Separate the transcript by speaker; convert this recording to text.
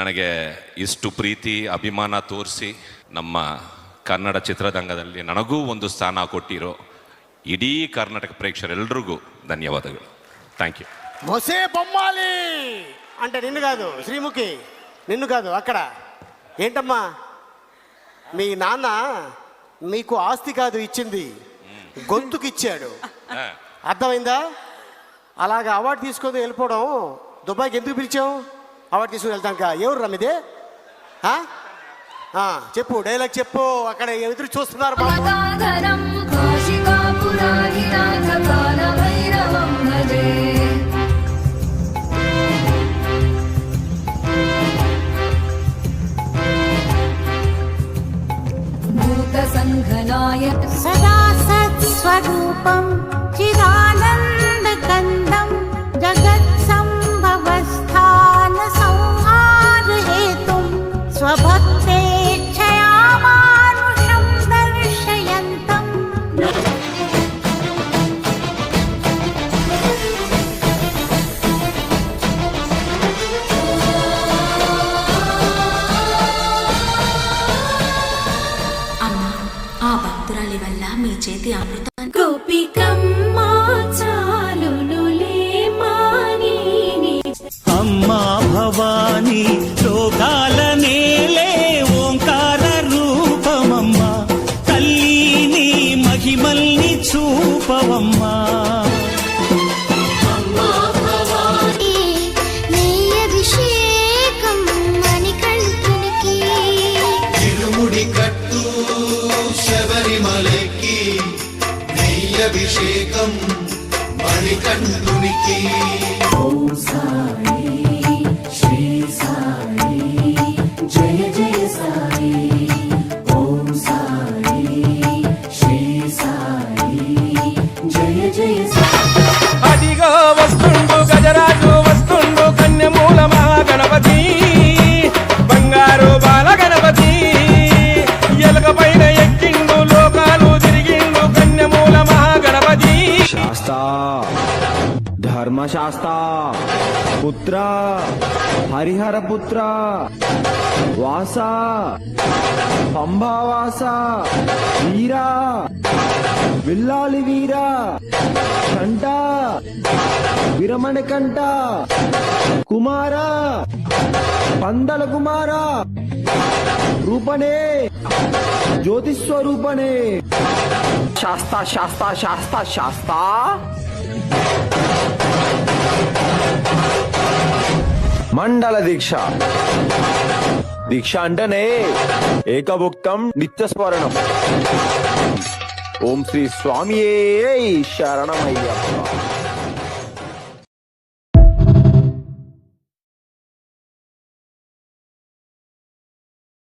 Speaker 1: ನನಗೆ ಇಷ್ಟು ಪ್ರೀತಿ ಅಭಿಮಾನ ತೋರಿಸಿ ನಮ್ಮ ಕನ್ನಡ ಚಿತ್ರರಂಗದಲ್ಲಿ ನನಗೂ ಒಂದು ಸ್ಥಾನ ಕೊಟ್ಟಿರೋ ಇಡೀ ಕರ್ನಾಟಕ ಪ್ರೇಕ್ಷಕರೆಲ್ಲರಿಗೂ ಧನ್ಯವಾದಗಳು. Thank you.
Speaker 2: మొసే బొమ్మాలి అంటే నిన్ను కాదు, శ్రీముఖి నిన్ను కాదు. అక్కడ ఏంటమ్మా, మీ నాన్న మీకు ఆస్తి కాదు ఇచ్చింది, గొంతుకు ఇచ్చాడు. అర్థమైందా? అలాగా అవార్డు తీసుకొని వెళ్ళిపోవడం. దుబాయ్కి ఎందుకు పిలిచావు? అవార్డు తీసుకుని వెళ్తాక. ఎవరు రమ్మిదే? చెప్పు, డైలాగ్ చెప్పు. అక్కడ ఎదురు చూస్తున్నారు.
Speaker 3: సదా సత్స్వరూపం చిదానందకందం జగత్సంభవస్థాన సంహారహేతుం స్వభక్తేచ్ఛయా మానుషం దర్శయంతం.
Speaker 4: ఆ భక్తురాలి వల్ల మీ చేతి అమృతం.
Speaker 3: గోపికమ్మా చాలునులే మానిని
Speaker 5: అమ్మా భవానీ లోకాల నేలే ఓంకార రూపమమ్మా, తల్లిని మహిమల్ని చూపవమ్మా.
Speaker 6: అభిషేకం మణికంఠునికి. ఓం సాయి శ్రీ సాయి జయ జయ సాయి. ఓం సాయి శ్రీ సాయి జయ జయ సాయి.
Speaker 7: అదిగో వస్తుండు గజరాజు, వస్తుండు కన్యమూల మహాగణపతి, బంగారు బాల గణపతి. ఎలక పైన ఎక్కిండు, లోకాలు తిరిగిండు కన్యమూల మహాగణపతి.
Speaker 8: శాస్తా ధర్మశాస్తా పుత్ర హరిహర పుత్ర వాస పంభావాస వీరా విల్లాలి వీరా కంట విరమణ కంట కుమార పందల కుమార రూపనే జ్యోతిస్వరూపనే. శాస్తా శాస్తా శాస్తా శాస్తా. మండల దీక్ష. దీక్ష అంటేనే ఏకభుక్తం నిత్యస్మరణం. ఓం శ్రీ స్వామియే శరణమయ్యప్ప.